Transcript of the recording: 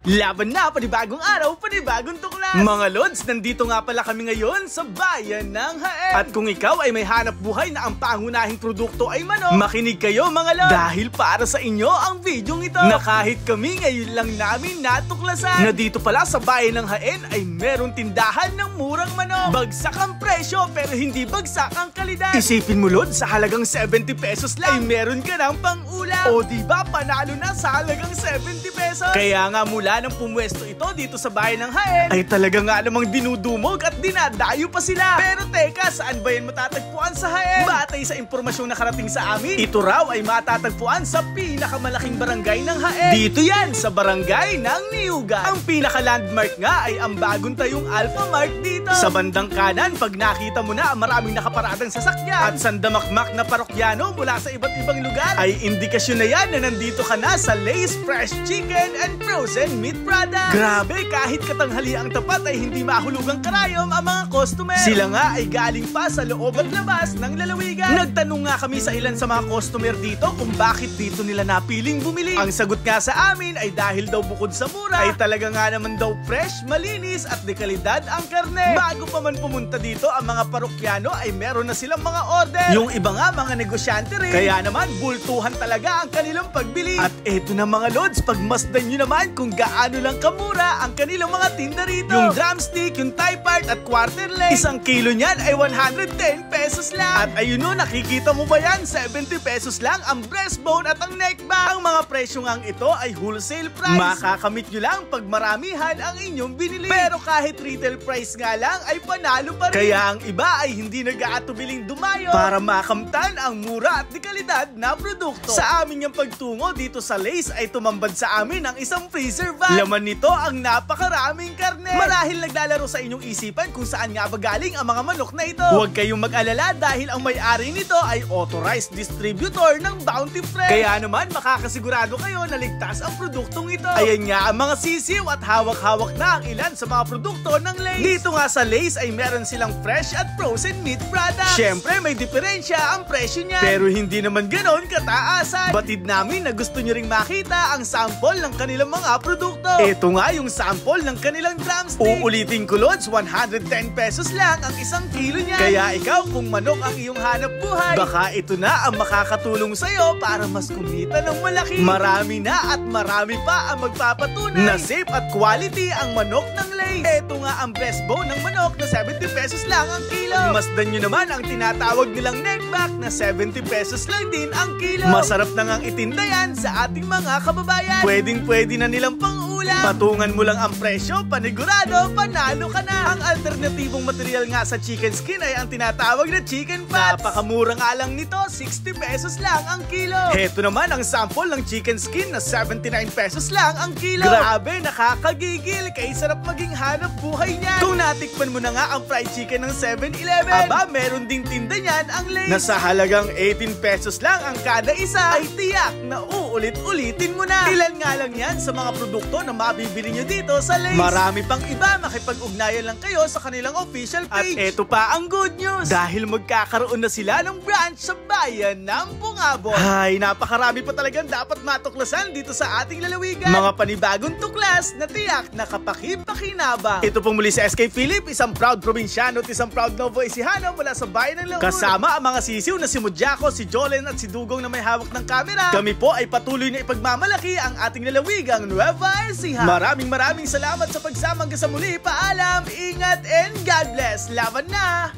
Laban na, panibagong araw, panibagong tuklas! Mga Lods, nandito nga pala kami ngayon sa bayan ng Jaén. At kung ikaw ay may hanap buhay na ang pangunahing produkto ay manok, makinig kayo mga Lods! Dahil para sa inyo ang videong ito na kahit kami ngayon lang namin natuklasan na dito pala sa bayan ng Jaén ay merong tindahan ng murang manok. Bagsak ang presyo pero hindi bagsak ang kalidad. Isipin mo Lods, sa halagang 70 pesos lang ay meron ka ng pang-ulam. O diba panalo na sa halagang 70 pesos? Kaya nga mula nang pumwesto ito dito sa bayan ng Jaén ay talaga nga namang dinudumog at dinadayo pa sila. Pero teka, saan ba yan matatagpuan sa Jaén? Batay sa impormasyong nakarating sa amin, ito raw ay matatagpuan sa pinakamalaking barangay ng Jaén. Dito yan sa barangay ng Niugan. Ang pinaka-landmark nga ay ang bagong tayong Alpha Mart dito. Sa bandang kanan, pag nakita mo na ang maraming nakaparadang sasakyan at sandamakmak na parokyano mula sa iba't ibang lugar, ay indikasyon na yan na nandito ka na sa Lay's Fresh Chicken and Frozen Meat Products. Grabe, kahit katanghali ang tapat ay hindi mahulugang karayom ang mga customer. Sila nga ay galing pa sa loob at labas ng lalawigan. Nagtanong nga kami sa ilan sa mga customer dito kung bakit dito nila napiling bumili. Ang sagot nga sa amin ay dahil daw bukod sa mura ay talaga nga naman daw fresh, malinis at dekalidad ang karne. Bago pa man pumunta dito ang mga parokyano ay meron na silang mga order. Yung iba nga mga negosyante rin. Kaya naman bultuhan talaga ang kanilang pagbili. At eto na mga Lods, pagmasdan nyo naman kung gaano lang kamura ang kanilang mga tinda rito. Yung drumstick, yung thigh part at quarter leg, isang kilo niyan ay 110 pesos lang. At ayun o, nakikita mo ba yan? 70 pesos lang ang breastbone at ang neck bag. Ang mga presyo ngang ito ay wholesale price. Makakamit nyo lang pag maramihan ang inyong binili. Pero kahit retail price nga lang ay panalo pa rin. Kaya ang iba ay hindi nag-aatubiling dumayo para makamtan ang mura at dekalidad na produkto. Sa amin yung pagtungo dito sa Lay's ay tumambad sa amin ang isang freezer van. Laman nito ang napakaraming karne. Marahil naglalaro sa inyong isipan kung saan nga ba galing ang mga manok na ito. Huwag kayong mag-alala dahil ang may-ari nito ay authorized distributor ng Bounty Fresh. Kaya naman makakasigurado kayo na ligtas ang produktong ito. Ayan nga ang mga sisiw at hawak-hawak na ang ilan sa mga produkto ng Lay's. Dito nga sa Lay's ay meron silang fresh at frozen meat products. Syempre may diferensya ang presyo niya. Pero hindi naman ganon kataasan. Batid namin na gusto nyo ring makita ang sample ng kanilang mga produkto. Ito nga yung sample ng kanilang drumstick. Uulitin ko Lods, 110 pesos lang ang isang kilo niya. Kaya ikaw kung manok ang iyong hanap buhay, baka ito na ang makakatulong sa'yo para mas kumita ng malaki. Marami na at marami pa ang magpapatunay na safe at quality ang manok ng Lay's. Ito nga ang breastbone ng manok na 70 pesos lang ang kilo. Masdan nyo naman ang tinatawag nilang neckback na 70 pesos lang din ang kilo. Masarap na ngang itinda yan sa ating mga kababayan. Pwedeng-pwede na nilang pang-ulam. Patungan mo lang ang presyo, panigurado, panalo ka na. Ang alternatibong material nga sa chicken skin ay ang tinatawag na chicken fats. Napakamura nga lang nito, 60 pesos lang ang kilo. Heto naman ang sample ng chicken skin na 79 pesos lang ang kilo. Grabe, nakakagigil, kaya sarap maging hanap buhay niyan. Kung natikman mo na nga ang fried chicken ng 7-Eleven, aba, meron ding tinda niyan ang Lay's. Na sa halagang 18 pesos lang ang kada isa, ay tiyak na uulit-ulitin mo na. Ilan nga lang yan sa mga produkto na mabibili nyo dito sa Lay's. Marami pang iba, makipag-ugnayan lang kayo sa kanilang official page. At eto pa ang good news, dahil magkakaroon na sila ng branch sa bayan ng Bungabon. Ay, napakarami pa talagang dapat matuklasan dito sa ating lalawigan. Mga panibagong tuklas na tiyak na kapaki-pakinabang. Ito pong muli sa SK Philip, isang proud probinsyano at isang proud Novo Ecijano mula sa bayan ng Laur. Kasama ang mga sisiw na si Mudyako, si Jolen at si Dugong na may hawak ng kamera. Kami po ay patuloy na ipagmamalaki ang ating lalawigang Nueva Ecija. Maraming salamat sa pagsama hanggang sa muli. Paalam, ingat and God bless. Laban na!